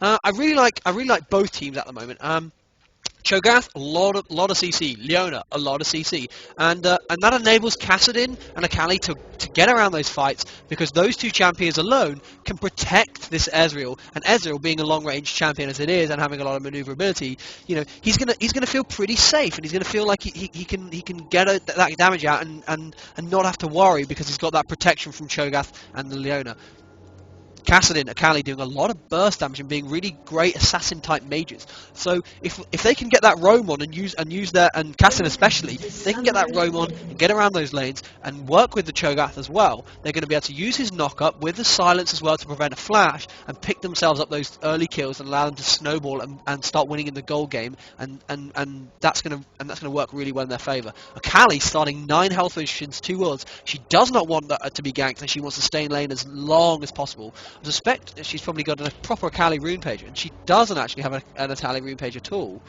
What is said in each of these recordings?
I really like both teams at the moment. Cho'Gath, a lot of CC. Leona, a lot of CC, and that enables Kassadin and Akali to get around those fights, because those two champions alone can protect this Ezreal. And Ezreal, being a long-range champion as it is, and having a lot of maneuverability, he's gonna feel pretty safe, and he's gonna feel like he can get that damage out and not have to worry, because he's got that protection from Cho'Gath and the Leona. Kassadin, Akali doing a lot of burst damage and being really great assassin type mages. So if they can get that roam on and use their, and Kassadin especially, if they can get that roam on and get around those lanes and work with the Cho'Gath as well, they're going to be able to use his knock up with the silence as well to prevent a flash and pick themselves up those early kills and allow them to snowball and start winning in the gold game, and that's going to work really well in their favour. Akali starting 9 health potions, 2 worlds. She does not want that to be ganked, and she wants to stay in lane as long as possible. I suspect she's probably got a proper Akali rune page, and she doesn't actually have an Akali rune page at all,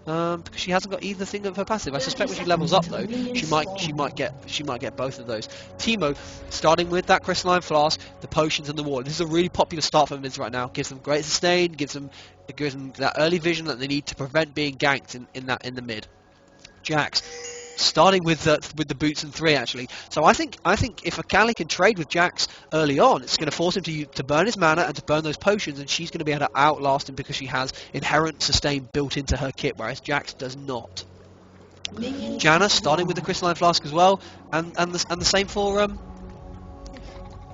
because she hasn't got either thing of her passive. I suspect when she levels up though, she might get both of those. Teemo starting with that crystalline flask, the potions, and the ward. This is a really popular start for mids right now. Gives them great sustain, gives them that early vision that they need to prevent being ganked in the mid. Jax starting with the boots and 3 actually. So I think if Akali can trade with Jax early on, it's going to force him to burn his mana and to burn those potions, and she's going to be able to outlast him because she has inherent sustain built into her kit, whereas Jax does not. Janna starting with the crystalline flask as well, and the same for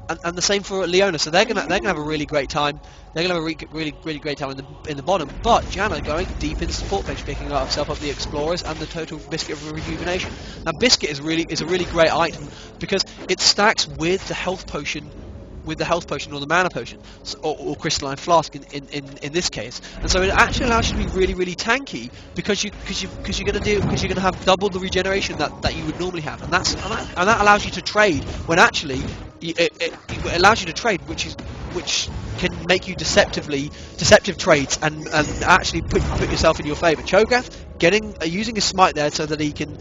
and the same for Leona. So they're gonna have a really great time. They're gonna have a really great time in the bottom. But Janna going deep in support bench, picking herself up the explorers and the total biscuit of rejuvenation. Now biscuit is a really great item because it stacks with the health potion. Or the mana potion, or crystalline flask in this case, and so it actually allows you to be really tanky because you're gonna have double the regeneration that you would normally have, and that allows you to trade when actually it allows you to trade, which can make you deceptive trades and actually put yourself in your favour. Cho'Gath using his smite there so we can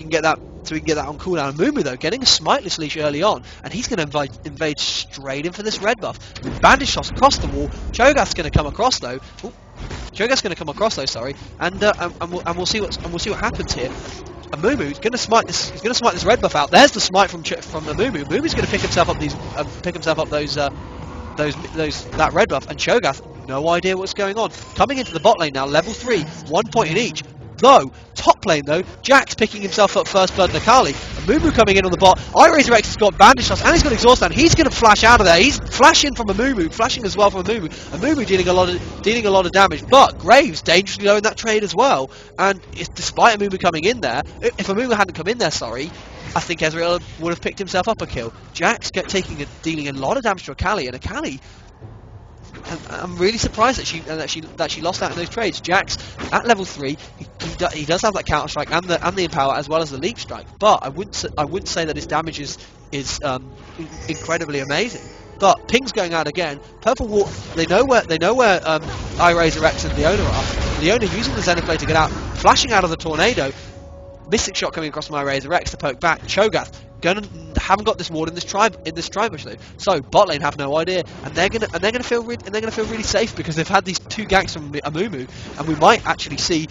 get that on cooldown. And Mumu though getting a smiteless leash early on, and he's going to invade straight in for this red buff. Bandage shots across the wall. Cho'Gath's going to come across though. Sorry, and we'll see what happens here. And Mumu's going to smite this red buff out. There's the smite from Mumu. Mumu's going to pick himself up that red buff, and Cho'Gath, no idea what's going on. Coming into the bot lane now, level 3, 1 point in each. Though, top lane though, Jax picking himself up first blood and Akali, and Mumu coming in on the bot. iRazorX has got bandage shots and he's got exhaust down. He's going to flash out of there. He's flashing from a Mumu, flashing as well from a Mumu, and Mumu dealing a lot of damage. But Graves dangerously low in that trade as well. And despite a Mumu coming in there, if a Mumu hadn't come in there, I think Ezreal would have picked himself up a kill. Jax dealing a lot of damage to Akali, and Akali, I'm really surprised that she lost out in those trades. Jax at level 3, he does have that counter strike and the empower as well as the leap strike, but I wouldn't say that his damage is incredibly amazing. But ping's going out again. Purple Wall, they know where iRazorX and Leona are. Leona using the Xenoblade to get out, flashing out of the tornado. Mystic shot coming across my Razor-X to poke back. Cho'Gath haven't got this ward in this tribe bush though. So bot lane have no idea, and they're gonna feel really safe because they've had these 2 ganks from Amumu, and we might actually see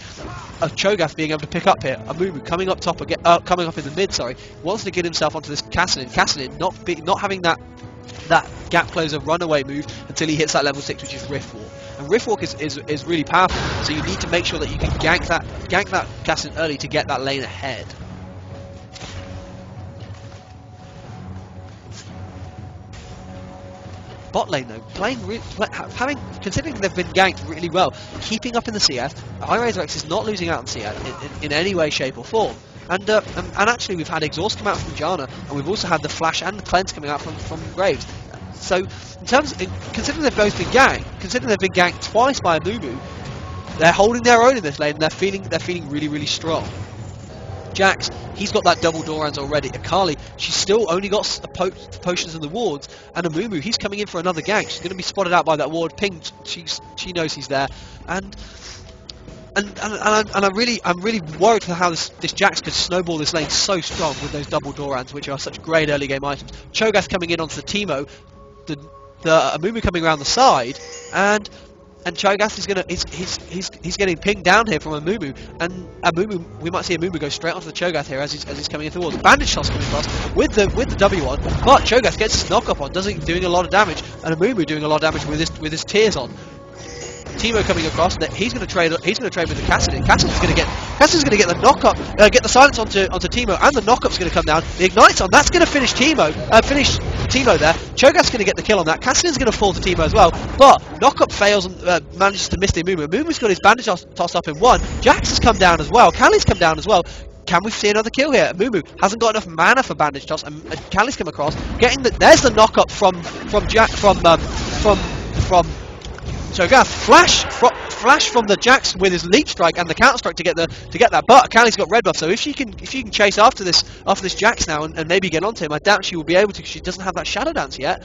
a Cho'Gath being able to pick up here. Amumu coming up top again, coming up in the mid. Wants to get himself onto this Kassadin. Kassadin not having that gap closer runaway move until he hits that level 6, which is Rift Walk. And Rift Walk is really powerful, so you need to make sure that you can gank that Kassadin early to get that lane ahead. Bot lane though, considering they've been ganked really well, keeping up in the CS, iRazorX is not losing out on CS in any way, shape or form. And actually we've had exhaust come out from Janna, and we've also had the flash and the cleanse coming out from Graves. So in terms considering they've both been ganked twice by a Mumu, they're holding their own in this lane, and they're feeling really strong. Jax, he's got that double Dorans already. Akali, she's still only got potions and the wards, and Amumu, he's coming in for another gank. She's going to be spotted out by that ward. Pinged, she knows he's there, and I'm really worried for how this Jax could snowball this lane so strong with those double Dorans, which are such great early game items. Cho'Gath coming in onto the Teemo, the Amumu coming around the side, and and Cho'Gath is gonna he's getting pinged down here from Amumu, and Amumu, we might see Amumu go straight onto the Cho'Gath here as he's coming in towards. Bandage toss coming across with the W on, but Cho'Gath gets his knock up on, doing a lot of damage, and Amumu doing a lot of damage with his tears on. Teemo coming across, that he's going to trade with the Kassadin. Kassadin's going to get the knock up, get the silence onto Teemo, and the knock up's going to come down. The ignite's on. That's going to finish Teemo there. Cho'Gath's going to get the kill on that. Kassadin's going to fall to Teemo as well, but knock up fails and manages to miss the Amumu. Amumu's got his bandage tossed up in one. Jax has come down as well. Kali's come down as well. Can we see another kill here? Amumu hasn't got enough mana for bandage toss, and Kali's come across, getting there's the knock up from Cho'Gath. Flash from the Jax with his leap strike and the counter strike to get that. But Kali's got red buff, so if she can chase after this Jax now and maybe get onto him, I doubt she will be able to because she doesn't have that shadow dance yet.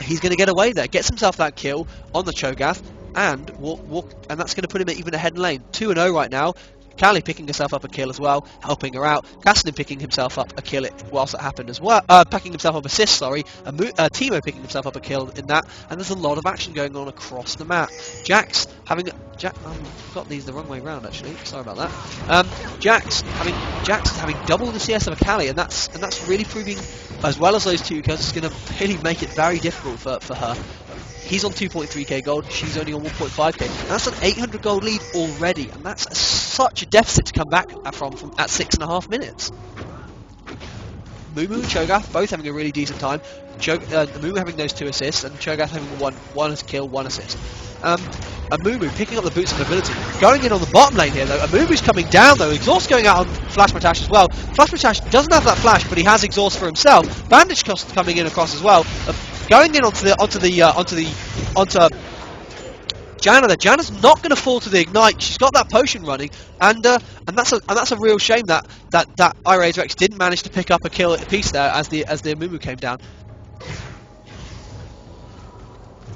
He's going to get away there, gets himself that kill on the Cho'Gath, and and that's going to put him even ahead in lane. 2-0 right now. Kali picking herself up a kill as well, helping her out. Kassadin picking himself up a kill whilst it happened as well. Picking himself up assist, sorry. Teemo picking himself up a kill in that. And there's a lot of action going on across the map. Jax having... I've got these the wrong way round actually. Sorry about that. Jax having double the CS of a Kali, and that's really proving, as well as those two, because it's going to really make it very difficult for her. He's on 2.3k gold, she's only on 1.5k. And that's an 800 gold lead already, and that's such a deficit to come back from at 6.5 minutes. Mumu and Cho'Gath both having a really decent time. Mumu having those 2 assists, and Cho'Gath having one kill, 1 assist. Amumu picking up the boots of mobility. Going in on the bottom lane here though. Amumu's coming down though. Exhaust going out on Flash Matash as well. Flash Matash doesn't have that flash, but he has exhaust for himself. Bandage cost coming in across as well. Going in onto Janna there. Janna's not going to fall to the ignite. She's got that potion running, and that's a real shame that iRazorX didn't manage to pick up a kill piece there as the Amumu came down.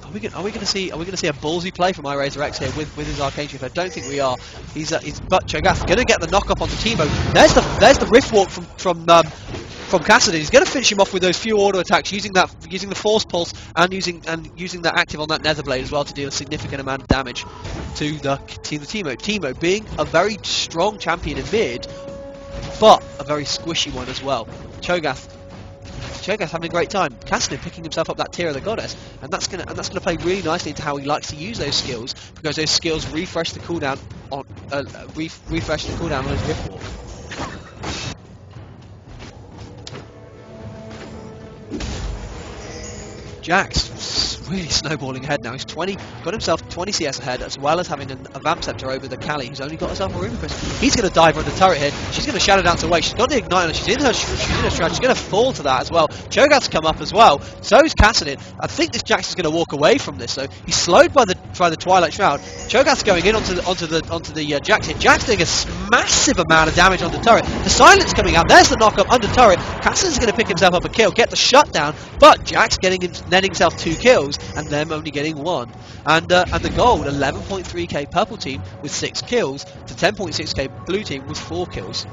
Are we going to see a ballsy play from iRazorX here with his Arcane Shift? I don't think we are. But Cho'Gath going to get the knock up onto Teemo. There's the Rift Walk from Kassadin. He's going to finish him off with those few auto attacks, using the Force Pulse and using that active on that Netherblade as well to deal a significant amount of damage to the Teemo. Teemo being a very strong champion in mid, but a very squishy one as well. Cho'Gath having a great time. Kassadin picking himself up that tier of the goddess, and that's gonna play really nicely into how he likes to use those skills, because those skills refresh the cooldown on his Rift Walk. Jax really snowballing ahead now. He's got himself 20 CS ahead, as well as having a Vamp Scepter over the Kali, who's only got herself a Rune Crystal. He's going to dive on the turret here. She's going to Shadow Dance away. She's got the Ignite on. She's in her strat. She's going to fall to that as well. Cho'Gath's come up as well. So is Kassadin. I think this Jax is going to walk away from this. So he's slowed by the Twilight Shroud. Cho'Gath's going in onto the Jax here. Jax doing a massive amount of damage on the turret. The silence coming out. There's the knock up under turret. Kassadin's going to pick himself up a kill, get the shutdown, but Jax netting himself 2 kills and them only getting 1. And the gold, 11.3k purple team with 6 kills to 10.6k blue team with 4 kills.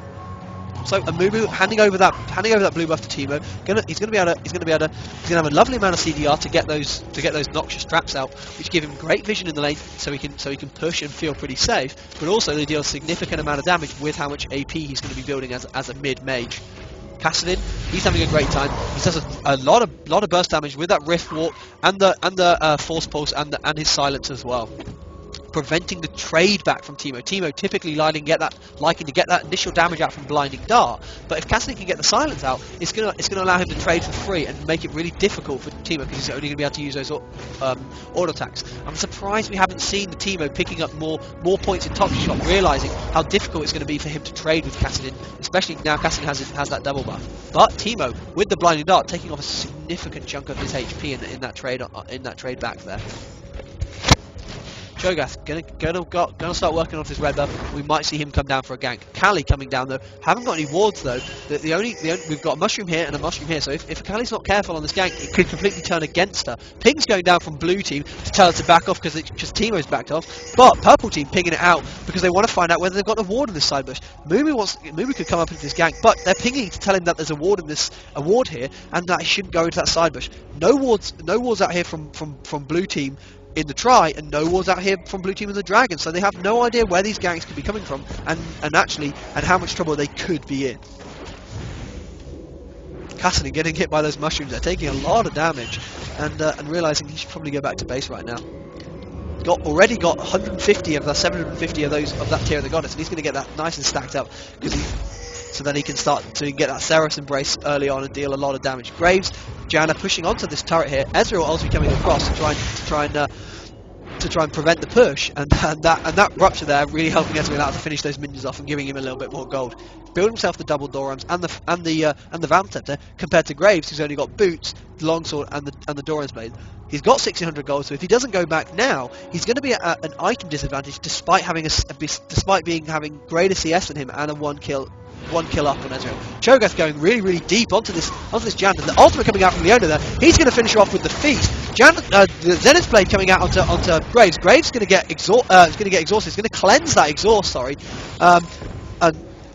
So Amumu handing over that blue buff to Teemo. He's gonna have a lovely amount of CDR to get those noxious traps out, which give him great vision in the lane, so he can push and feel pretty safe. But also they deal a significant amount of damage with how much AP he's going to be building as a mid mage. Kassadin, he's having a great time. He does a lot of burst damage with that Rift Walk and the Force Pulse and his silence as well, preventing the trade back from Teemo. Teemo typically liking to get that initial damage out from Blinding Dart, but if Kassadin can get the silence out, it's gonna allow him to trade for free and make it really difficult for Teemo, because he's only going to be able to use those auto attacks. I'm surprised we haven't seen the Teemo picking up more points in Toxic Shot, realizing how difficult it's going to be for him to trade with Kassadin, especially now Kassadin has that double buff. But Teemo with the Blinding Dart taking off a significant chunk of his HP in that trade back there. Cho'Gath gonna start working on his red buff. We might see him come down for a gank. Kali coming down though. Haven't got any wards though. We've got a mushroom here and a mushroom here. So if Kali's not careful on this gank, it could completely turn against her. Ping's going down from blue team to tell her to back off because Teemo's backed off. But purple team pinging it out because they want to find out whether they've got a ward in this side bush. Mumu could come up into this gank, but they're pinging to tell him that there's a ward here and that he shouldn't go into that side bush. No wards out here from blue team in the try, and no wards out here from blue team and the dragon, so they have no idea where these ganks could be coming from, and how much trouble they could be in. Cassidy getting hit by those mushrooms, they're taking a lot of damage, and realising he should probably go back to base right now. Already got 150 of the 750 of that tier of the goddess, and he's going to get that nice and stacked up, so then he can start to get that Ceres embrace early on and deal a lot of damage. Graves, Janna pushing onto this turret here. Ezreal also coming across to try and prevent the push, and that rupture there really helping Ezreal out to finish those minions off and giving him a little bit more gold. Build himself the double door arms and the Vamp Scepter, compared to Graves, who's only got boots, the longsword, and the Doran's blade. He's got 1600 gold, so if he doesn't go back now, he's going to be at an item disadvantage, despite having greater CS than him and a one kill up on Ezreal. Cho'Gath going really deep onto this Janna. The ultimate coming out from Leona there. He's going to finish her off with the feast. The Zenith's blade coming out onto Graves. Graves going to get exhausted. He's going to cleanse that exhaust. Sorry.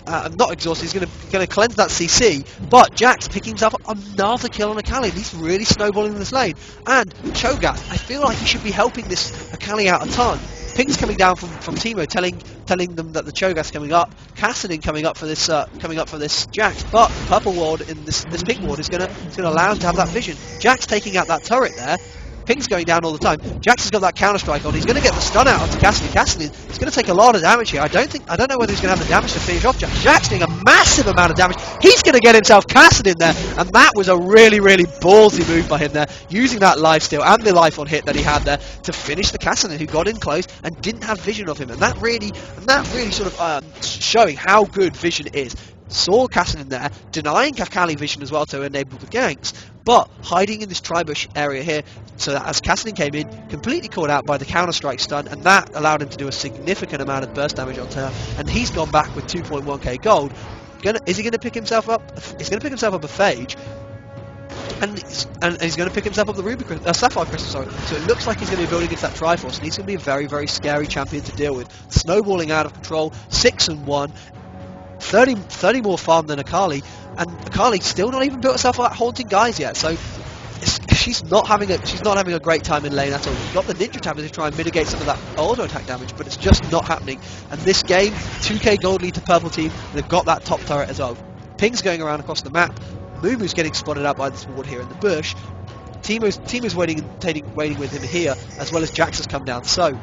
Not exhausted, he's going to cleanse that CC, but Jax picking himself up another kill on Akali, and he's really snowballing this lane. And Cho'Gath, I feel like he should be helping this Akali out a ton. Ping's coming down from Teemo, telling them that the Cho'Gath's coming up. Kassadin coming up for this Jax, but purple ward in this pink ward is going to allow him to have that vision. Jax taking out that turret there. Ping's going down all the time. Jax has got that counter strike on. He's going to get the stun out onto Kassadin. Kassadin is going to take a lot of damage here. I don't know whether he's going to have the damage to finish off Jax. Jax doing a massive amount of damage. He's going to get himself Kassadin there, and that was a really ballsy move by him there, using that lifesteal and the life on hit that he had there to finish the Kassadin, who got in close and didn't have vision of him, and that really sort of showing how good vision is. Saw Kassadin there, denying Akali vision as well to enable the ganks, but hiding in this tri-bush area here, so that as Kassadin came in, completely caught out by the counter-strike stun, and that allowed him to do a significant amount of burst damage onto her, and he's gone back with 2.1k gold. Is he going to pick himself up? He's going to pick himself up a Phage, and he's going to pick himself up the Sapphire Crystal, sorry. So it looks like he's going to be building against that Triforce, and he's going to be a very scary champion to deal with. Snowballing out of control, 6-1, 30 more farm than Akali, and Akali still not even built herself that haunting guys yet, so she's not having a great time in lane at all. You've got the ninja tablet to try and mitigate some of that auto attack damage, but it's just not happening. And this game, 2k gold lead to purple team, and they've got that top turret as well. Ping's going around across the map. Mumu's getting spotted out by this ward here in the bush. Teemo's waiting with him here, as well as Jax has come down. So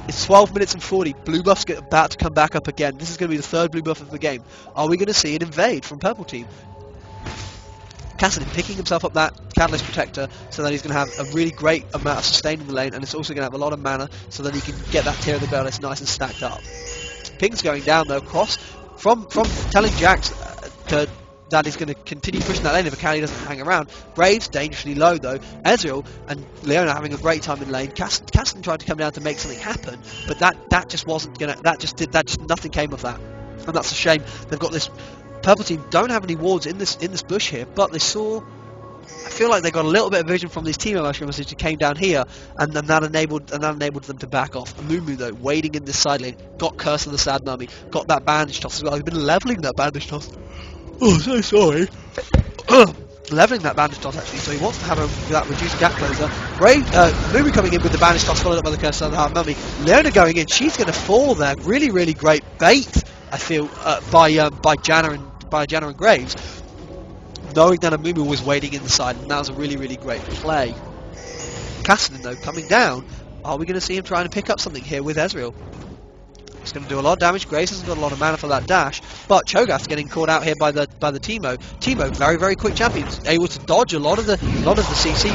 it's 12 minutes and 40. Blue buff's about to come back up again. This is going to be the third blue buff of the game. Are we going to see an invade from purple team? Kassadin picking himself up that Catalyst Protector, so that he's going to have a really great amount of sustain in the lane, and it's also going to have a lot of mana, so that he can get that tier of the goddess nice and stacked up. Ping's going down though, cross from telling Jax that he's going to continue pushing that lane if Akali doesn't hang around. Graves dangerously low though. Ezreal and Leona having a great time in lane. Kassadin tried to come down to make something happen, but that just wasn't gonna. Nothing came of that, and that's a shame. They've got this. Purple team don't have any wards in this bush here, but they saw. I feel like they got a little bit of vision from these team mushrooms as he came down here, and then that enabled them to back off. Mumu though, waiting in this side lane, got Curse of the Sad Mummy, got that bandage toss as well. He's been leveling that bandage toss. Oh, so sorry. Leveling that bandage toss actually, so he wants to have that reduced gap closer. Mumu coming in with the bandage toss, followed up by the Curse of the Sad Mummy. Leona going in, she's going to fall there. Really great bait, I feel, by Janna and Graves, knowing that Mumu was waiting in the side, and that was a really great play. Kassadin though coming down, are we going to see him trying to pick up something here with Ezreal? He's going to do a lot of damage. Graves hasn't got a lot of mana for that dash, but Cho'Gath's getting caught out here by the Teemo. Teemo, very quick champion, able to dodge a lot of the CC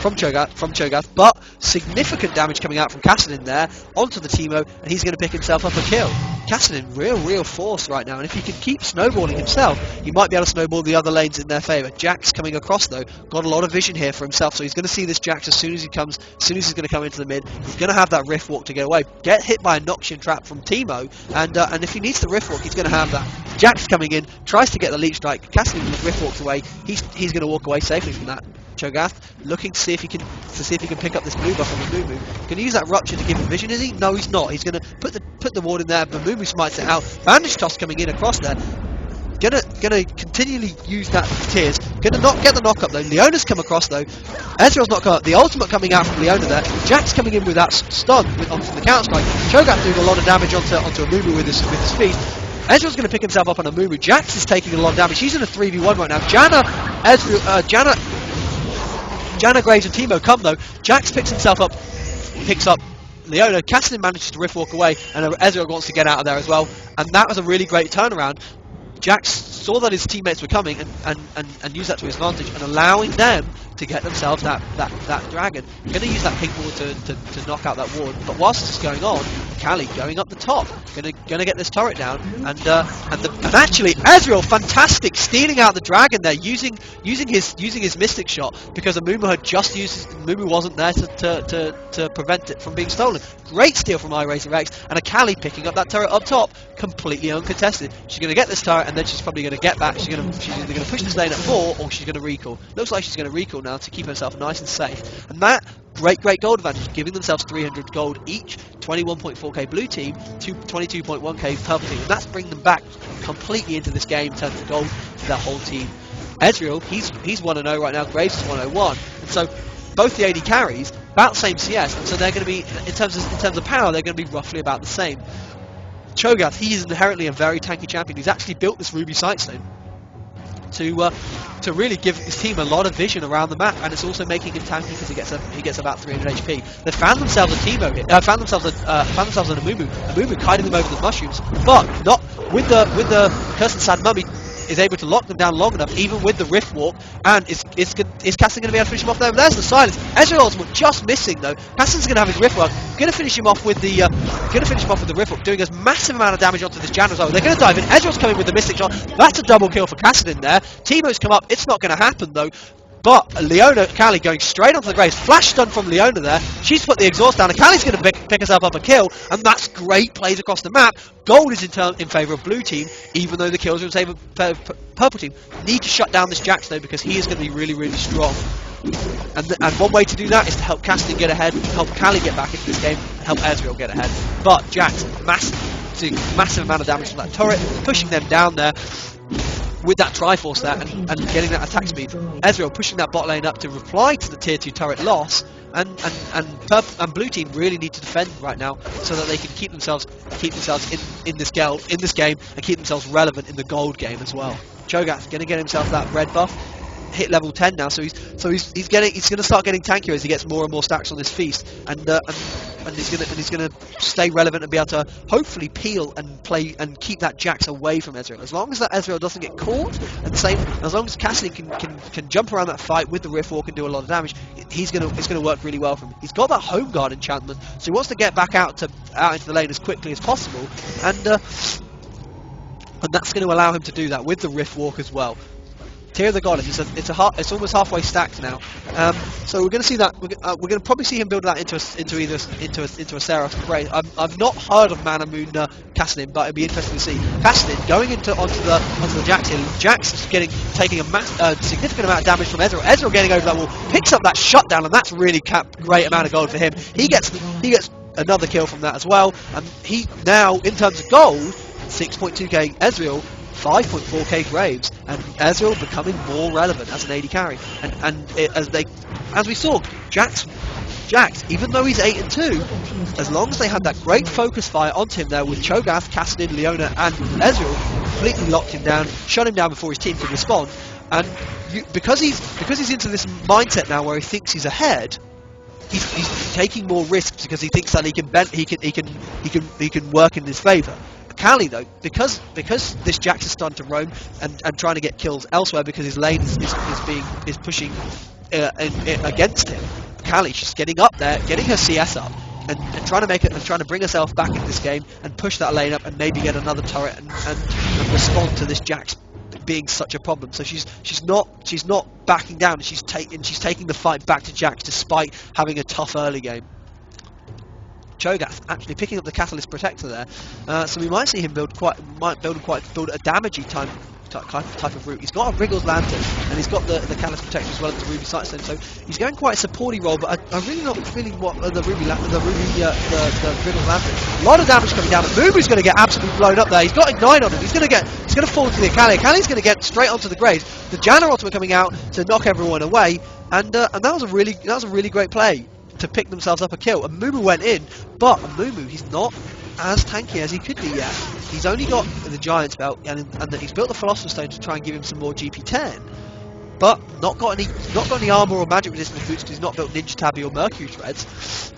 from Cho'Gath, but significant damage coming out from Kassadin there onto the Teemo, and he's going to pick himself up a kill. Kassadin, real force right now, and if he can keep snowballing himself, he might be able to snowball the other lanes in their favour. Jax coming across though, got a lot of vision here for himself, so he's going to see this Jax as soon as he's going to come into the mid. He's going to have that Rift Walk to get away, get hit by a Noxian trap from Teemo, and if he needs the Rift Walk, he's going to have that. Jax coming in, tries to get the Leech Strike. Kassadin Rift Walks away. He's going to walk away safely from that. Cho'Gath looking to see if he can pick up this blue buff on the Mumu. Can he use that Rupture to give him vision? Is he? No, he's not. He's going to put the ward in there, but Mumu smites it out. Bandage toss coming in across there. gonna continually use that tears. Gonna not get the knock up though. Leona's come across though. Ezreal's not come up. The ultimate coming out from Leona there. Jack's coming in with that stun onto the counter strike. Cho'Gath doing a lot of damage onto Amumu with his speed. Ezreal's going to pick himself up on Amumu. Jax is taking a lot of damage. He's in a 3v1 right now. Janna, Graves and Teemo come though. Jax picks himself up, picks up Leona. Kassadin manages to rift walk away, and Ezreal wants to get out of there as well. And that was a really great turnaround. Jax saw that his teammates were coming and used that to his advantage, and allowing them to get themselves that dragon. Going to use that pink ward to knock out that ward. But whilst this is going on, Kali going up the top, gonna get this turret down, and actually Ezreal, fantastic, stealing out the dragon there, using his mystic shot, because Amumu had just used Amumu wasn't there to prevent it from being stolen. Great steal from iRazorX, and a Kali picking up that turret up top, completely uncontested. She's gonna get this turret, and then she's probably gonna get back. She's either gonna push this lane at 4, or she's gonna recall. Looks like she's gonna recall now to keep herself nice and safe, and that great gold advantage, giving themselves 300 gold each, 21.4k blue team, 22.1k purple team, and that's bringing them back completely into this game in terms of gold for their whole team. Ezreal, he's 1-0 right now, Graves is 101, and so both the AD carries, about the same CS, and so they're going to be, in terms of power, they're going to be roughly about the same. Cho'Gath, he is inherently a very tanky champion. He's actually built this Ruby Sightstone to really give his team a lot of vision around the map, and it's also making him tanky because he gets about 300 HP. They found themselves a Teemo here, found themselves an Amumu kiting them over the mushrooms, but not with the Cursed Sad Mummy is able to lock them down long enough, even with the Rift Walk, and is Kassadin going to be able to finish him off there? There's the silence. Ezreal ultimate just missing though. Kassadin's going to have his Rift Walk, going to finish him off with the Rift Walk, doing a massive amount of damage onto this Janna as well. They're going to dive in. Ezreal's coming with the Mystic Shot. That's a double kill for Kassadin there. Teemo's come up. It's not going to happen though. But Leona, Kali going straight onto the Graves. Flash stun from Leona there. She's put the exhaust down, and Kali's going to pick herself up a kill, and that's great plays across the map. Gold is in favour of blue team, even though the kills are in favour of purple team. Need to shut down this Jax though, because he is going to be really strong. And one way to do that is to help Kassadin get ahead, help Kali get back into this game, and help Ezreal get ahead. But Jax, massive amount of damage from that turret, pushing them down there with that Triforce there, and getting that attack speed. Ezreal pushing that bot lane up to reply to the tier 2 turret loss, and blue team really need to defend right now so that they can keep themselves in this game and keep themselves relevant in the gold game as well. Cho'Gath going to get himself that red buff, hit level 10 now, so he's going to start getting tankier as he gets more and more stacks on this feast, and he's going to stay relevant and be able to hopefully peel and play and keep that Jax away from Ezreal. As long as that Ezreal doesn't get caught, and as long as Kassadin can jump around that fight with the Rift Walk and do a lot of damage, it's going to work really well for him. He's got that Home Guard enchantment, so he wants to get back out into the lane as quickly as possible, and that's going to allow him to do that with the Rift Walk as well. Tear of the Goddess, it's almost halfway stacked now, so we're going to see that. We're going to probably see him build that into a Seraph's Brain. I've not heard of Mana Moon Kassadin, but it'd be interesting to see Kassadin going onto the Jax here. Jax is taking a significant amount of damage from Ezreal. Ezreal getting over that wall, picks up that shutdown, and that's really great amount of gold for him. He gets another kill from that as well, and he now, in terms of gold, 6.2k Ezreal, 5.4k Graves, and Ezreal becoming more relevant as an AD carry. As we saw, Jax, even though he's 8-2, as long as they had that great focus fire onto him there with Cho'Gath, Kassadin, Leona, and Ezreal, completely locked him down, shut him down before his team could respond, and because he's into this mindset now where he thinks he's ahead, he's taking more risks because he thinks that he can work in his favour. Kali though, because this Jax is starting to roam and trying to get kills elsewhere because his lane is pushing against him. Kali, she's getting up there, getting her CS up, and trying to bring herself back in this game and push that lane up and maybe get another turret and respond to this Jax being such a problem. So she's not backing down, and she's taking the fight back to Jax despite having a tough early game. Cho'Gath actually picking up the Catalyst Protector there, so we might see him build a damagey type of route. He's got a Wriggles Lantern, and he's got the Callus Protector as well as the Ruby Sightstone, so he's going quite a supporty role, but I really not feeling what the Wriggles Lantern. A lot of damage coming down, and Mumu's going to get absolutely blown up there. He's got Ignite on him, he's going to fall into the Akali. Akali's going to get straight onto the Graves. The Janna ultimate coming out to knock everyone away, and that was a really great play to pick themselves up a kill. And Mumu went in, but Mumu, he's not as tanky as he could be yet. He's only got the Giant's Belt, and he's built the Philosopher's Stone to try and give him some more GP10, but not got any armor or magic resistance boots because he's not built Ninja Tabby or Mercury Threads.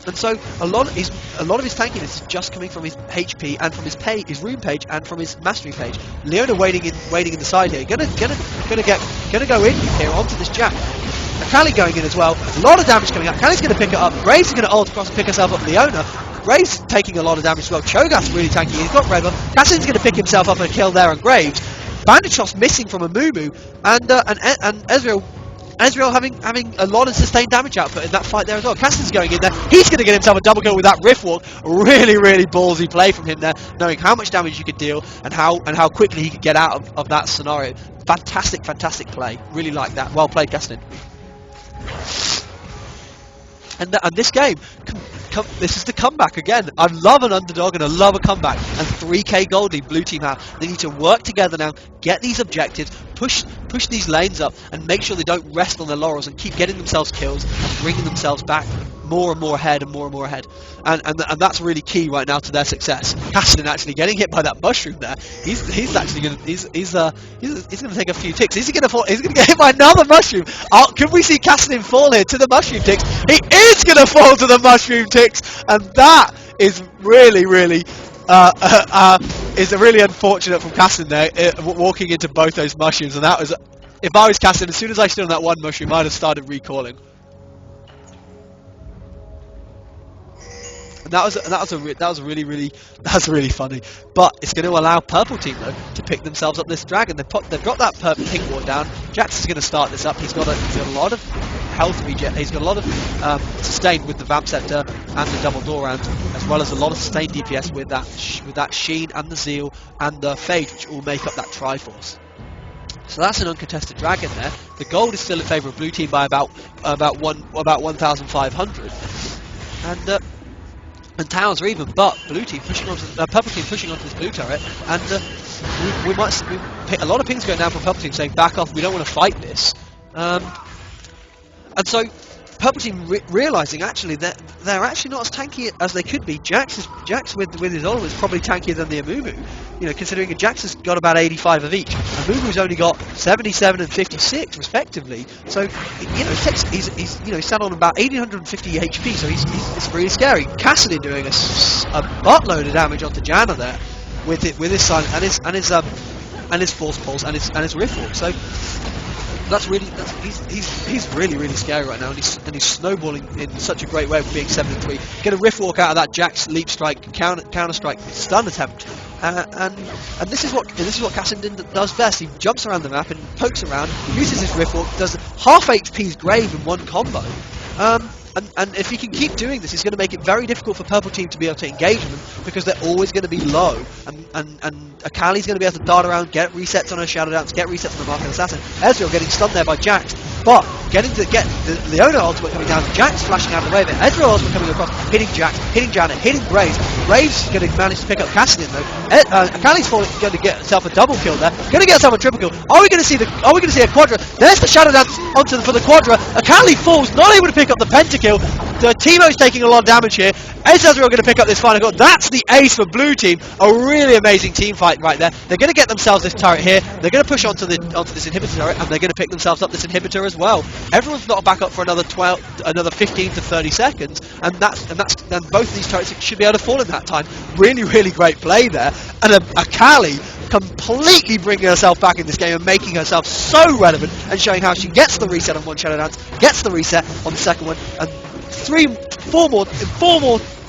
And so a lot of his tankiness is just coming from his HP and from his rune page and from his mastery page. Leona waiting in the side here, gonna go in here onto this Jack. Akali going in as well. A lot of damage coming up. Akali's going to pick it up. Graves is going to ult across and pick herself up. Leona. Graves taking a lot of damage as well. Cho'Gath's really tanky. He's got red buff. Cassidy's going to pick himself up and kill there on Graves. Bandit Shot's missing from a Mumu, and Ezreal having a lot of sustained damage output in that fight there as well. Cassidy's going in there. He's going to get himself a double kill with that Rift Walk. Really ballsy play from him there, knowing how much damage you could deal and how quickly he could get out of that scenario. Fantastic play. Really like that. Well played, Cassidy. And this game, this is the comeback again. I love an underdog and I love a comeback. And 3k gold lead blue team have. They need to work together now, get these objectives, push these lanes up, and make sure they don't rest on their laurels and keep getting themselves kills and bringing themselves back more and more ahead. And that's really key right now to their success. Cassidy actually getting hit by that mushroom there. He's actually gonna gonna take a few ticks. Is he gonna fall? He's gonna get hit by another mushroom. Could we see Cassidy fall here to the mushroom ticks? He is gonna fall to the mushroom ticks, and that is really unfortunate from Cassidy there, walking into both those mushrooms. And that was, if I was Cassidy, as soon as I stood on that one mushroom, I'd have started recalling. And that was really funny. But it's going to allow Purple Team though to pick themselves up this dragon. They've got that purple pink ward down. Jax is going to start this up. He's got a lot of health regen. He's got a lot of sustain with the Vamp Scepter and the double door round, as well as a lot of sustained DPS with that Sheen and the Zeal and the Fade, which all make up that Triforce. So that's an uncontested dragon there. The gold is still in favour of blue team by about 1,500. And towers are even, but blue team pushing onto purple team pushing onto this blue turret, and we might see a lot of pings going down from purple team saying back off, we don't want to fight this, and so purple team realising actually that they're actually not as tanky as they could be. Jax with his ult is probably tankier than the Amumu, you know, considering Jax has got about 85 of each. Amumu's only got 77 and 56 respectively. So you know, he's sat on about 1850 HP. So it's really scary. Cassidy doing a buttload of damage onto Janna there with his silence and his force pulse and his rift walk. So he's really scary right now, and he's snowballing in such a great way with being 7-3. Get a rift walk out of that Jax leap strike, counter strike, stun attempt, and this is what Cassidy does best. He jumps around the map and pokes around, uses his rift walk, does half HP's grave in one combo. And if he can keep doing this, he's going to make it very difficult for Purple Team to be able to engage them, because they're always going to be low. And Akali's going to be able to dart around, get resets on her Shadow Dance, get resets on the Market Assassin. Ezreal getting stunned there by Jax, but getting to get the Leona ultimate coming down, Jax flashing out of the way of it. Ezreal ultimate coming across, hitting Jax, hitting Janet, hitting Graves. Graves going to manage to pick up Cassidy though. Akali's going to get herself a double kill there, going to get herself a triple kill. Are we going to see a Quadra? There's the Shadow Dance for the Quadra. Akali falls, not able to pick up the pentakill. The Teemo's taking a lot of damage here. Is Ezreal going to pick up this final goal? That's the ace for blue team. A really amazing team fight right there. They're going to get themselves this turret here. They're going to push onto this inhibitor turret, and they're going to pick themselves up this inhibitor as well. Everyone's not back up for another 15 to 30 seconds, and both of these turrets should be able to fall in that time. Really great play there, and Akali completely bringing herself back in this game and making herself so relevant, and showing how she gets the reset on one Shadow Dance, gets the reset on the second one, and four more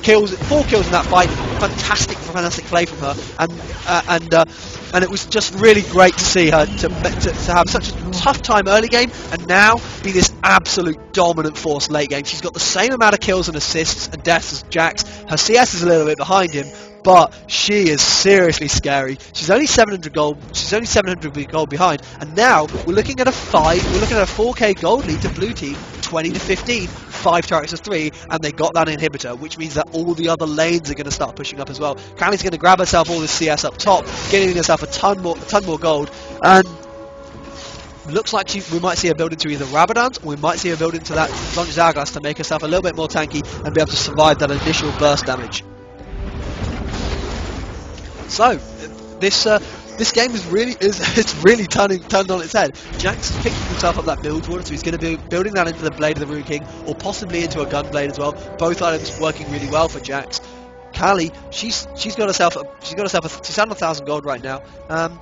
kills in that fight. Fantastic play from her, and it was just really great to see her to have such a tough time early game, and now be this absolute dominant force late game. She's got the same amount of kills and assists and deaths as Jax. Her CS is a little bit behind him, but she is seriously scary. She's only 700 gold. She's only 700 gold behind, and now we're looking at a 4K gold lead to blue team, 20 to 15, 5 turrets to 3, and they got that inhibitor, which means that all the other lanes are going to start pushing up as well. Callie's going to grab herself all this CS up top, getting herself a ton more gold, and looks like we might see her build into either Rabadans, or we might see her build into that Launches Hourglass to make herself a little bit more tanky and be able to survive that initial burst damage. So this game is really turned on its head. Jax is picking himself up that build order, so he's going to be building that into the Blade of the Rune King, or possibly into a Gunblade as well. Both items working really well for Jax. Callie, she's got herself she's on 1,000 gold right now.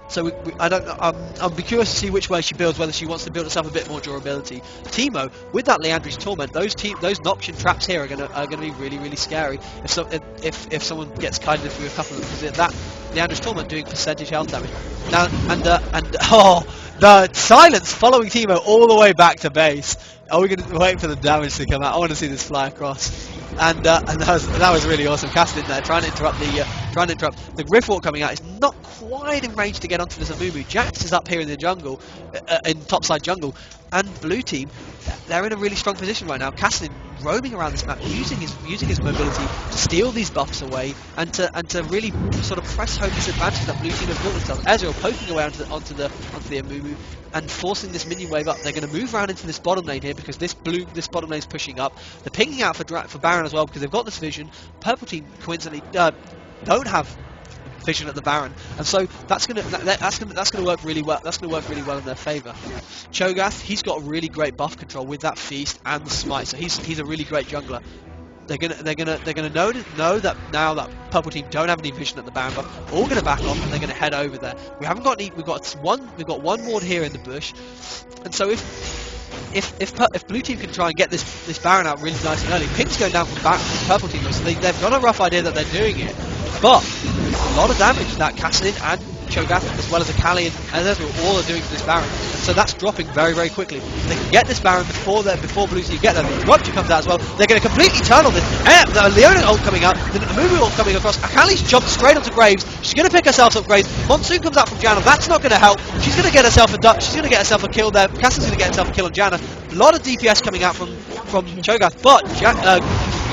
So I don't know. I'll be curious to see which way she builds. Whether she wants to build herself a bit more durability. Teemo, with that Leandri's Torment, those Noxian traps here are gonna be really scary. If someone gets kited through a couple of them, because that Leandri's Torment doing percentage health damage. Now the silence following Teemo all the way back to base. Are we going to wait for the damage to come out? I want to see this fly across. And that was really awesome. Casting there, trying to interrupt the Riftwalk coming out. Is not quite in range to get onto this Amumu. Jax is up here in the jungle, in topside jungle, and blue team, they're in a really strong position right now. Casting roaming around this map, using his mobility to steal these buffs away, and to really sort of press home this advantage that blue team have built themselves. Ezreal poking away onto the Amumu and forcing this minion wave up. They're going to move around into this bottom lane here because this bottom lane is pushing up. They're pinging out for Baron as well because they've got this vision. Purple team coincidentally don't have vision at the Baron, and so that's gonna work really well. That's gonna work really well in their favour. Cho'Gath, he's got really great buff control with that feast and the smite, so he's a really great jungler. They're gonna know that now that purple team don't have any vision at the Baron buff, all gonna back off and they're gonna head over there. We've got one ward here in the bush, and so if blue team can try and get this Baron out really nice and early, Pink's going down from purple team, so they've got a rough idea that they're doing it, but a lot of damage that Kassadin and Cho'Gath, as well as Akali and Ezreal, all are doing to this Baron, and so that's dropping very quickly. If they can get this Baron before blue team get there, the Rupture comes out as well. They're going to completely turn on this. The Leona ult coming out, the Amumu ult coming across. Akali's jumped straight onto Graves. She's going to pick herself up Graves. Monsoon comes out from Janna. That's not going to help. She's going to get herself a kill there. Cassadin's going to get herself a kill on Janna. A lot of DPS coming out from Cho'Gath, but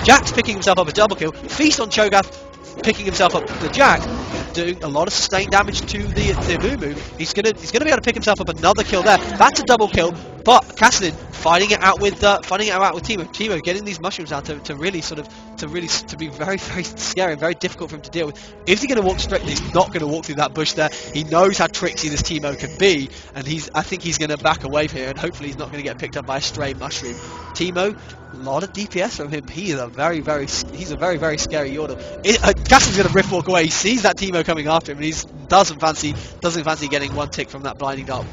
Jax picking himself up a double kill. Feast on Cho'Gath, picking himself up the Jax, doing a lot of sustained damage to the Amumu. He's gonna be able to pick himself up another kill there. That's a double kill, but Kassadin fighting it out with Teemo. Teemo getting these mushrooms out to be very scary and very difficult for him to deal with. Is he going to walk straight? He's not going to walk through that bush there. He knows how tricksy this Teemo can be, and I think he's going to back away here, and hopefully he's not going to get picked up by a stray mushroom. Teemo, a lot of DPS from him. He is a very scary Yordle. Kassadin's going to Riftwalk away. He sees that Teemo coming after him, and he doesn't fancy getting one tick from that blinding dart.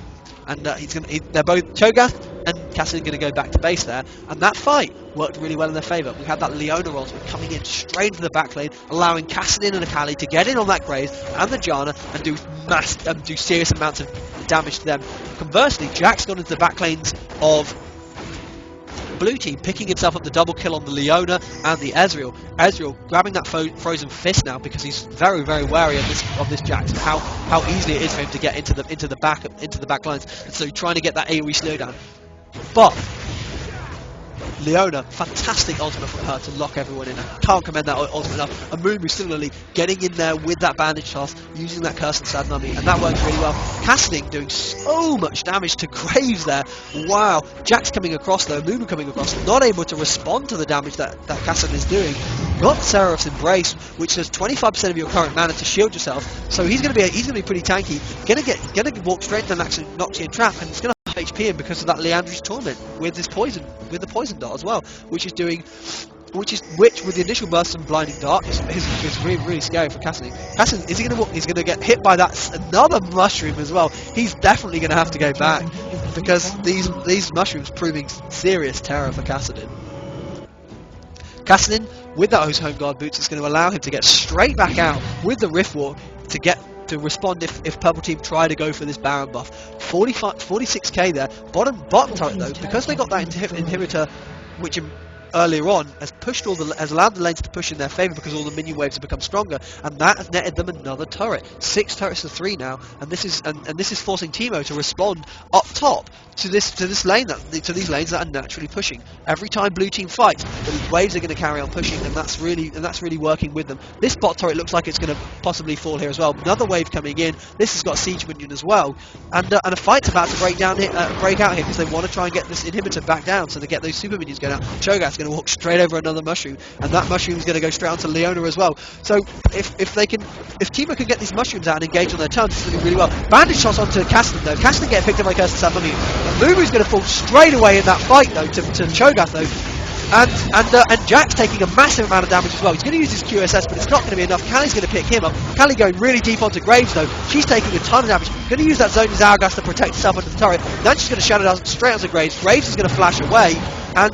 And they're both Cho'Gath and Kassadin going to go back to base there, and that fight worked really well in their favour. We had that Leona rolls coming in straight into the back lane, allowing Kassadin and Akali to get in on that Graves and the Janna and do serious amounts of damage to them. Conversely, Jack's gone into the back lanes of blue team, picking himself up the double kill on the Leona and the Ezreal. Ezreal grabbing that frozen fist now because he's very wary of this Jax and how easily it is for him to get into the back lines, and so trying to get that AoE slowdown. But Leona, fantastic ultimate from her to lock everyone in. I can't commend that ultimate enough. Amumu similarly getting in there with that bandage toss, using that curse and sad mummy, and that works really well. Kassadin doing so much damage to Graves there. Wow. Jax coming across though, Amumu coming across, not able to respond to the damage that Kassadin is doing. Got Seraph's Embrace, which does 25% of your current mana to shield yourself, so he's gonna be pretty tanky. Gonna walk straight into the Noxian trap, and it's gonna HP in because of that Leandri's Torment with the poison dart as well, which with the initial burst and blinding dart is really scary for Kassadin. Kassadin, is he gonna walk? He's gonna get hit by that another mushroom as well. He's definitely gonna have to go back because these mushrooms proving serious terror for Kassadin. Kassadin with those home guard boots is going to allow him to get straight back out with the Riftwalk to respond if purple team try to go for this Baron buff. 46k there. Bottom turret though, because they got that inhibitor, which earlier on has has allowed the lanes to push in their favour because all the minion waves have become stronger, and that has netted them another turret. 6 turrets to 3 now, and this is forcing Teemo to respond up top to this lane to these lanes that are naturally pushing. Every time blue team fights, the waves are going to carry on pushing, and that's really working with them. This bot turret looks like it's going to possibly fall here as well. Another wave coming in. This has got siege minion as well, and a fight's about to break out here because they want to try and get this inhibitor back down so they get those super minions going out. Cho'Gath's going to walk straight over another mushroom, and that mushroom is going to go straight onto Leona as well. So if Teemo can get these mushrooms out and engage on their turns, it's going to do really well. Bandage shots onto Cassidy though. Cassidy getting picked up by Curse and Mummy. Lumu's going to fall straight away in that fight though to Cho'Gath though. And Jack's taking a massive amount of damage as well. He's going to use his QSS, but it's not going to be enough. Callie's going to pick him up. Callie going really deep onto Graves though. She's taking a ton of damage. Going to use that Zonia's Hourglass to protect herself under the turret. Then she's going to shadow down straight onto Graves. Graves is going to flash away, and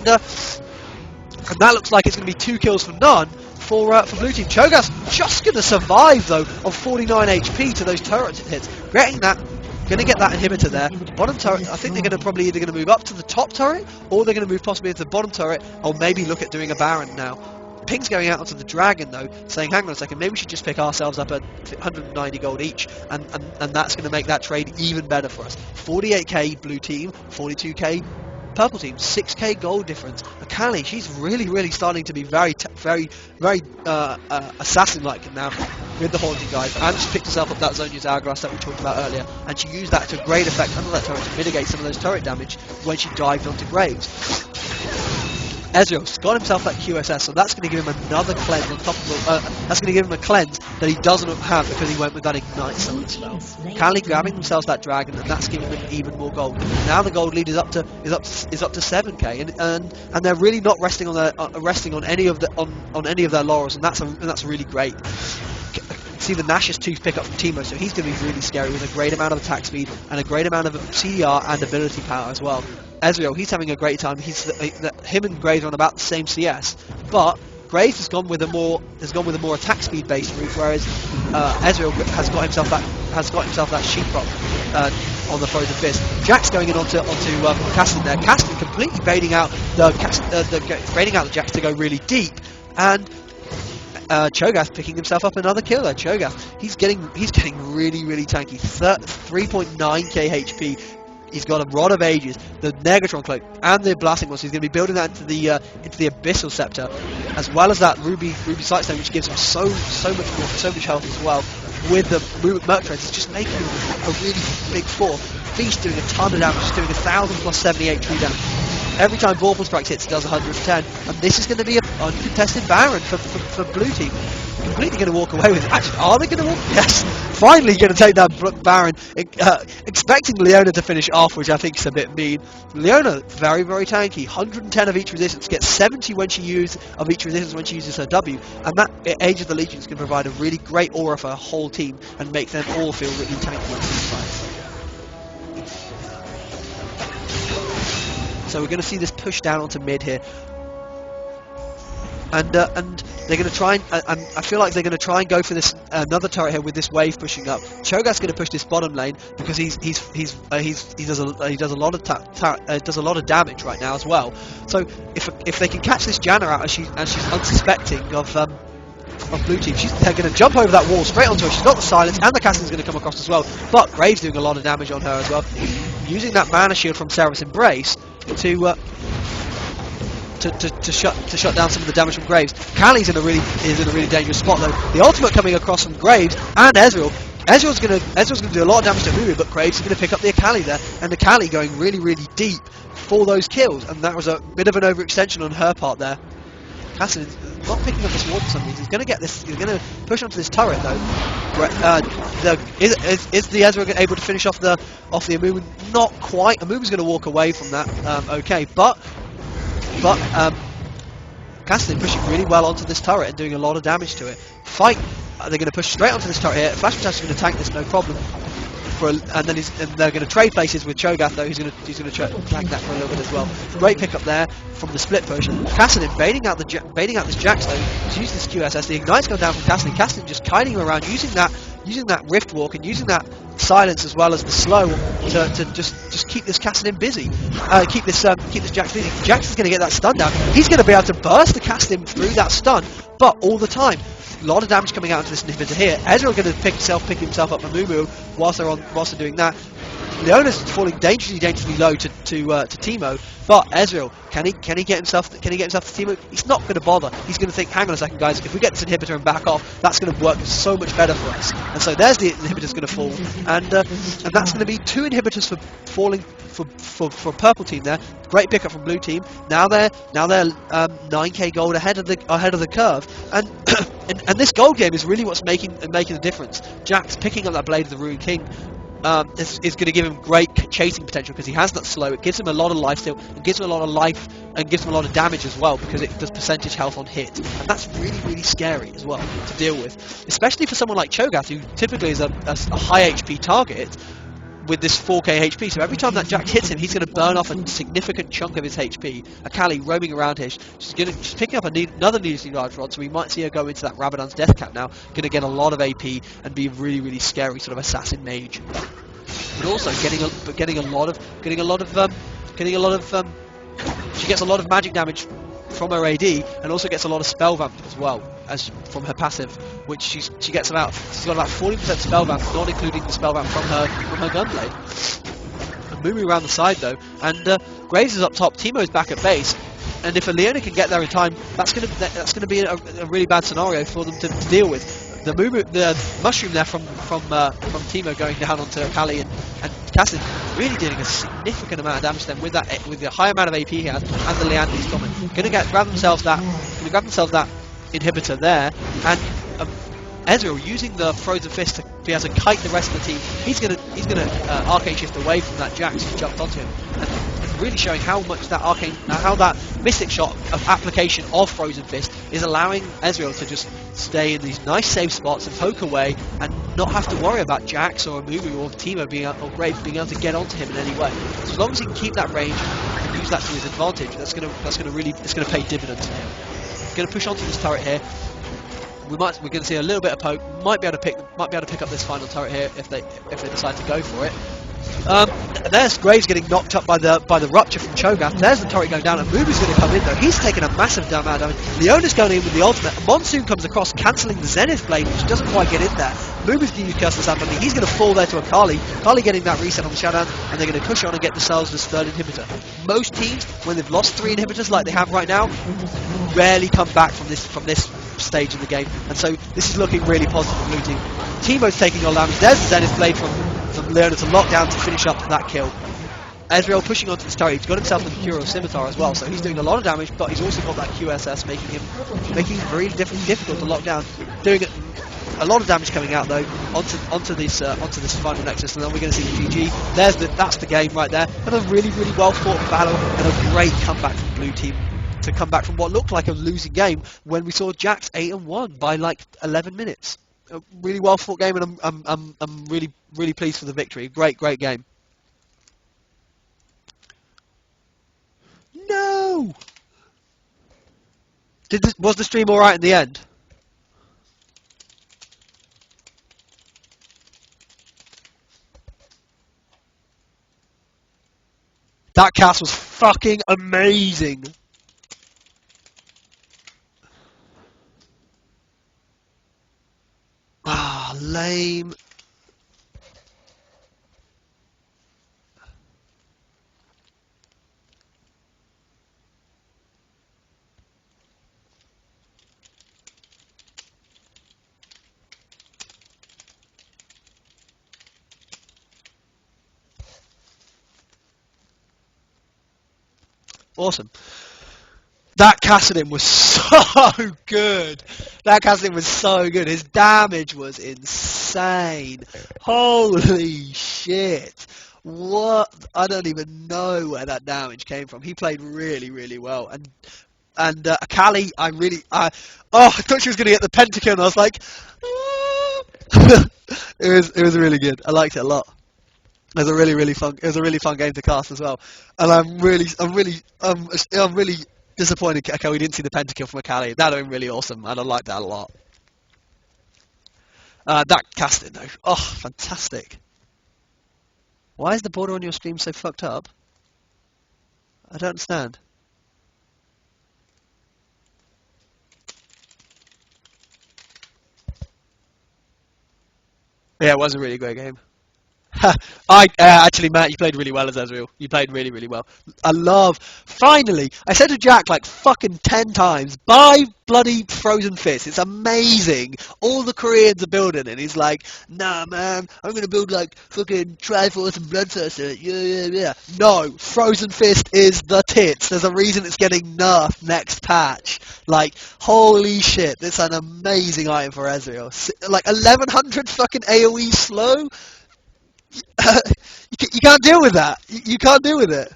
that looks like it's going to be 2 kills for none for blue team. Cho'Gath's just going to survive though on 49 HP to those turret hits. Going to get that inhibitor there. Bottom turret, I think they're going to probably either going to move up to the top turret, or they're going to move possibly into the bottom turret, or maybe look at doing a Baron now. Ping's going out onto the Dragon though, saying hang on a second, maybe we should just pick ourselves up at 190 gold each, and that's going to make that trade even better for us. 48k blue team, 42k purple team, 6k gold difference. Callie, she's really starting to be very assassin-like now with the haunting guys, and she picked herself up that Zonia's Hourglass that we talked about earlier, and she used that to great effect under that turret to mitigate some of those turret damage when she dived onto Graves. Ezreal's got himself that QSS, so that's going to give him another cleanse on top of that's going to give him a cleanse that he doesn't have because he went with that Ignite summon spell. Callie grabbing themselves that Dragon, and that's giving them even more gold. Now the gold lead is up to 7k, and they're really not resting on any of their laurels, and that's really great. See the Nash's tooth pick up from Teemo, so he's going to be really scary with a great amount of attack speed and a great amount of CDR and ability power as well. Ezreal, he's having a great time. Him and Graves are on about the same CS, but Graves has gone with a more attack speed based route, whereas Ezreal has got himself that sheetrock on the Frozen Fist. Jack's going in onto Caston there. Caston completely baiting out the Jacks to go really deep, and Cho'Gath picking himself up another kill there. Cho'Gath, he's getting really tanky. 3.9k HP. He's got a Rod of Ages, the Negatron Cloak, and the Blasting Monster. He's going to be building that into the Abyssal Scepter, as well as that Ruby Sightstone, which gives him so much health as well. With the Merc Treads, it's just making him a really big force. Feast doing a ton of damage, just doing 1,000 plus 70 HP damage. Every time Vorpal Strikes hits, it does 110, and this is going to be an uncontested Baron for blue team. Completely going to walk away with it. Actually, are they going to walk? Yes, finally going to take that Baron. Expecting Leona to finish off, which I think is a bit mean. Leona, very tanky. 110 of each resistance, gets 70 when she uses her W, and that Age of the Legions can provide a really great aura for her whole team and make them all feel really tanky in these fights. So we're going to see this push down onto mid here. And they're going to try and I feel like they're going to try and go for this another turret here with this wave pushing up. Cho'Gath's going to push this bottom lane because he does a lot of damage right now as well. So if they can catch this Janna out as she's unsuspecting of blue team, they're going to jump over that wall straight onto her. She's got the silence, and the Caston's going to come across as well. But Graves doing a lot of damage on her as well, using that mana shield from Seraph's Embrace to shut down some of the damage from Graves. Callie's in a really dangerous spot though. The ultimate coming across from Graves and Ezreal. Ezreal's gonna do a lot of damage to Mumu, but Graves is gonna pick up the Akali there, and the Akali going really deep for those kills, and that was a bit of an overextension on her part there. Casson is not picking up this ward for some reason. He's gonna get this. He's gonna push onto this turret though. Is the Ezreal able to finish off the Amumu? Not quite. Amumu's gonna walk away from that. Okay, but Caston pushing really well onto this turret and doing a lot of damage to it. They're going to push straight onto this turret here. Flash Protector's going to tank this, no problem. And they're going to trade places with Cho'Gath though. He's going to tank that for a little bit as well. Great pick up there from the split push. Caston baiting out this Jax though. He's using this QSS. The Ignite's gone down from Caston. Caston just kiting him around, using that Rift Walk and using that silence as well as the slow to just keep this Cassidin busy, keep this Jax busy. Jax is going to get that stun down. He's going to be able to burst the Cassidin through that stun, but all the time. A lot of damage coming out into this inhibitor here. Ezreal going to pick himself up a Mumu whilst they're doing that. Leona's falling dangerously low to Teemo, but Ezreal can he get himself to Teemo? He's not going to bother. He's going to think, hang on a second, guys. If we get this inhibitor and back off, that's going to work so much better for us. And so there's the inhibitor's going to fall, and that's going to be 2 inhibitors for falling for purple team there. Great pickup from blue team. Now they're 9k gold ahead of the curve, and and this gold game is really what's making the difference. Jax picking up that Blade of the Ruined King. Is going to give him great chasing potential because he has that slow. It gives him a lot of life steal, it gives him a lot of life, and gives him a lot of damage as well because it does percentage health on hit, and that's really scary as well to deal with, especially for someone like Cho'Gath, who typically is a high HP target with this 4k HP. So every time that Jax hits him, he's going to burn off a significant chunk of his HP. Akali roaming around here, she's picking up another needlessly large rod, so we might see her go into that Rabadon's death cap now. Going to get a lot of AP and be a really scary sort of assassin mage, but also getting a lot of she gets a lot of magic damage from her AD, and also gets a lot of spell vamp as well as from her passive, which she's got about 40% spell vamp, not including the spell vamp from her gunblade. And Mumu around the side though, and Graves is up top. Teemo's back at base, and if a Leona can get there in time, that's gonna be a really bad scenario for them to deal with. The mushroom there from Teemo going down onto Akali and Cassidin really doing a significant amount of damage to them with the high amount of AP he has and the Leander's comment. Gonna grab themselves that inhibitor there, and Ezreal using the Frozen Fist to be able to kite the rest of the team. He's gonna arcane shift away from that Jax who jumped onto him, and really showing how much that Mystic Shot of application of Frozen Fist is allowing Ezreal to just stay in these nice safe spots and poke away and not have to worry about Jax or Mumu or Teemo or Graves being able to get onto him in any way. So as long as he can keep that range and use that to his advantage, it's gonna pay dividends for him. Going to push onto this turret here. We're going to see a little bit of poke. Might be able to pick up this final turret here if they decide to go for it. There's Graves getting knocked up by the rupture from Cho'Gath. There's the turret going down, and Mumu's going to come in though. He's taking a massive amount of damage. Leona's going in with the ultimate. Monsoon comes across, cancelling the Zenith Blade, which doesn't quite get in there. Mumu's going to use Curse of Sandbinding. He's going to fall there to Akali. Akali getting that reset on the shutdown, and they're going to push on and get themselves this third inhibitor. Most teams, when they've lost 3 inhibitors like they have right now, rarely come back from this stage in the game, and so this is looking really positive for blue team. Teemo's taking all damage. There's the Zenith Blade from Leona to lock down to finish up that kill. Ezreal pushing onto this turret. He's got himself the Curo Scimitar as well, so he's doing a lot of damage, but he's also got that QSS making it very difficult to lock down. Doing it a lot of damage coming out though onto this final Nexus, and then we're going to see the GG. That's the game right there, and a really well fought battle, and a great comeback from blue team to come back from what looked like a losing game when we saw Jax 8-1 by like 11 minutes. A really well fought game, and I'm really pleased for the victory. Great game. No. Was the stream all right in the end? That cast was fucking amazing. Ah, lame. Awesome. That Cassidin was so good. That Cassidin was so good. His damage was insane. Holy shit. What? I don't even know where that damage came from. He played really well. And Akali, I thought she was going to get the pentakill, and I was like, it was really good. I liked it a lot. It was a really fun game to cast as well. And I'm really disappointed we didn't see the pentakill from Akali. That would have been really awesome, and I like that a lot. That casting though, oh, fantastic. Why is the border on your stream so fucked up? I don't understand. Yeah, it was a really great game. Actually, Matt, you played really well as Ezreal. You played really, really well. Finally, I said to Jack like fucking 10 times, buy bloody Frozen Fist. It's amazing. All the Koreans are building it. And he's like, nah, man, I'm going to build like fucking Triforce and Bloodthirster. Yeah. No, Frozen Fist is the tits. There's a reason it's getting nerfed next patch. Like, holy shit, it's an amazing item for Ezreal. Like, 1100 fucking AoE slow? You can't deal with that. You can't deal with it.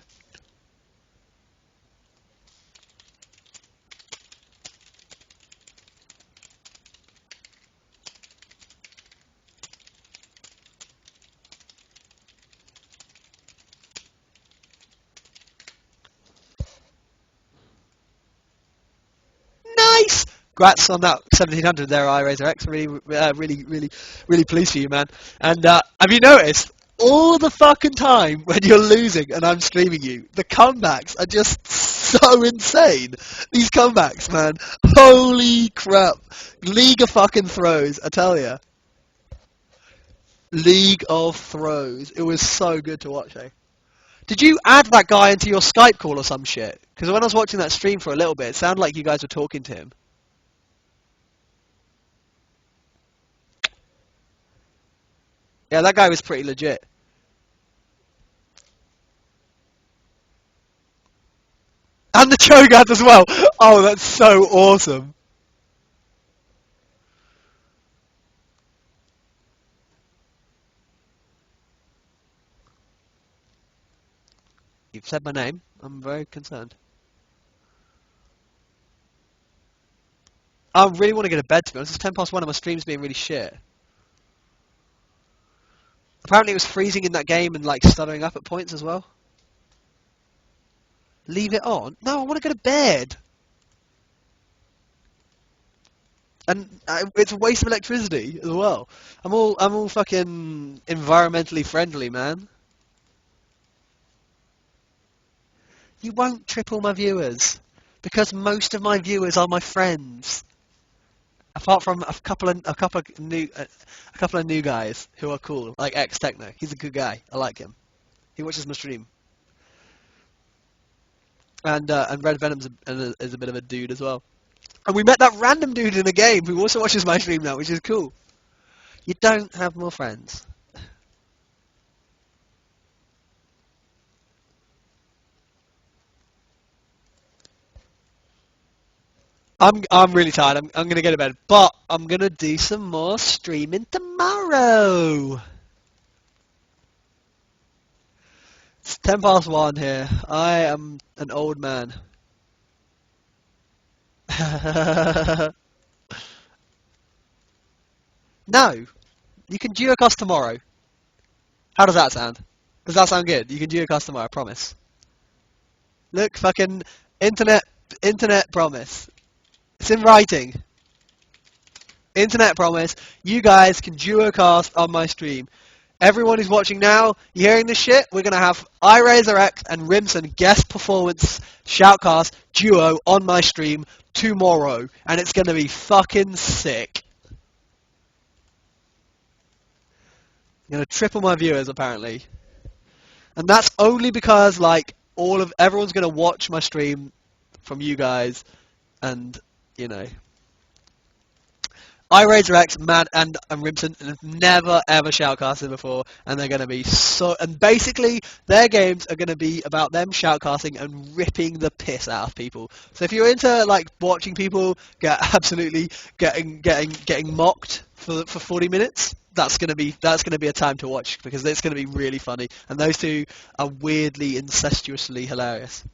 Nice. Congrats on that 1700 there, iRazor X. Really pleased for you, man. And have you noticed? All the fucking time when you're losing and I'm streaming you, the comebacks are just so insane. These comebacks, man. Holy crap. League of fucking throws, I tell ya. League of throws. It was so good to watch, eh? Did you add that guy into your Skype call or some shit? Because when I was watching that stream for a little bit, it sounded like you guys were talking to him. Yeah, that guy was pretty legit. And the Cho'Gath as well. Oh, that's so awesome. You've said my name. I'm very concerned. I really want to go to bed, to be honest. It's 10 past 1 and my stream's being really shit. Apparently it was freezing in that game and like stuttering up at points as well. Leave it on? No, I want to go to bed. And it's a waste of electricity as well. I'm all fucking environmentally friendly, man. You won't triple my viewers because most of my viewers are my friends. Apart from a couple of new guys who are cool, like X Techno. He's a good guy. I like him. He watches my stream. And Red Venom's is a bit of a dude as well. And we met that random dude in a game who also watches my stream now, which is cool. You don't have more friends. I'm really tired. I'm gonna go to bed, but I'm gonna do some more streaming tomorrow. It's 10 past 1 here. I am an old man. No, you can duocast tomorrow. How does that sound? Does that sound good? You can duocast tomorrow, I promise. Look, fucking internet promise. It's in writing. Internet promise. You guys can duocast on my stream. Everyone who's watching now, you hearing this shit? We're gonna have iRazor X and Rimson guest performance shoutcast duo on my stream tomorrow, and it's gonna be fucking sick. I'm gonna triple my viewers apparently, and that's only because like everyone's gonna watch my stream from you guys, and you know. iRazor X, Mad, and Rimson have never ever shoutcasted before, and they're going to be so. And basically, their games are going to be about them shoutcasting and ripping the piss out of people. So if you're into like watching people get absolutely getting mocked for 40 minutes, that's going to be a time to watch because it's going to be really funny. And those two are weirdly incestuously hilarious.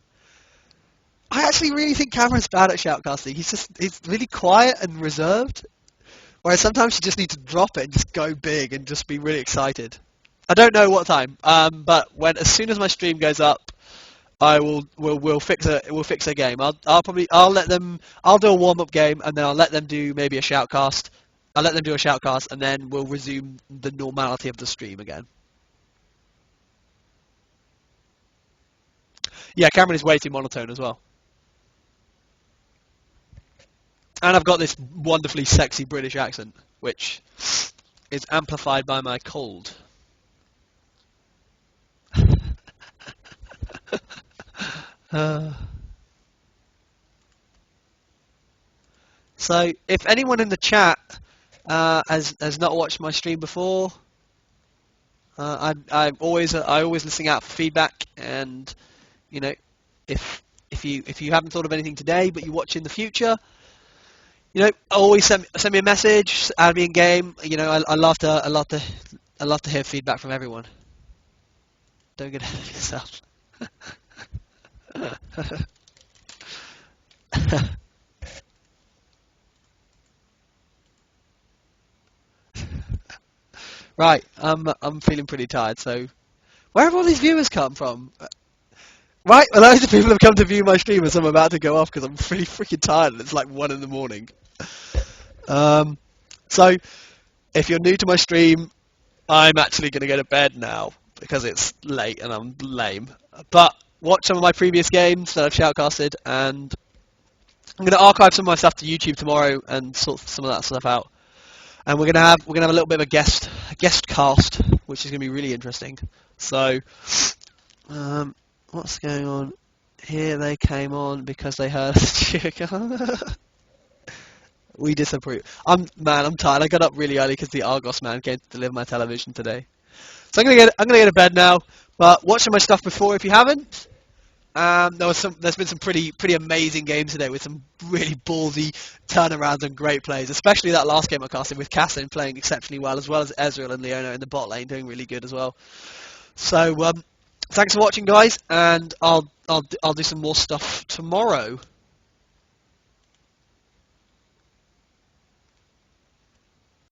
I actually really think Cameron's bad at shoutcasting. He's really quiet and reserved. Whereas sometimes you just need to drop it and just go big and just be really excited. I don't know what time, but as soon as my stream goes up, we'll fix a game. I'll do a warm up game and then I'll let them do maybe a shoutcast. I'll let them do a shoutcast and then we'll resume the normality of the stream again. Yeah, Cameron is way too monotone as well. And I've got this wonderfully sexy British accent, which is amplified by my cold. Uh, so, if anyone in the chat has not watched my stream before, I always listening out for feedback, and you know, if you haven't thought of anything today, but you watch in the future, you know, always send me a message, add me in game. You know, I love to hear feedback from everyone. Don't get ahead of yourself. Right, I'm feeling pretty tired. So, where have all these viewers come from? Right, well, loads of people have come to view my stream as I'm about to go off because I'm pretty freaking tired and it's like 1 in the morning. So, if you're new to my stream, I'm actually going to go to bed now because it's late and I'm lame. But watch some of my previous games that I've shoutcasted, and I'm going to archive some of my stuff to YouTube tomorrow and sort some of that stuff out. And we're gonna have a little bit of a guest cast, which is gonna be really interesting. So, what's going on here? They came on because they heard us. We disapprove. I'm tired. I got up really early because the Argos man came to deliver my television today. So I'm gonna get to bed now. But watch some of my stuff before if you haven't. There's been some pretty amazing games today with some really ballsy turnarounds and great plays, especially that last game I casted with Cassin playing exceptionally well as Ezreal and Leona in the bot lane doing really good as well. So thanks for watching, guys, and I'll do some more stuff tomorrow.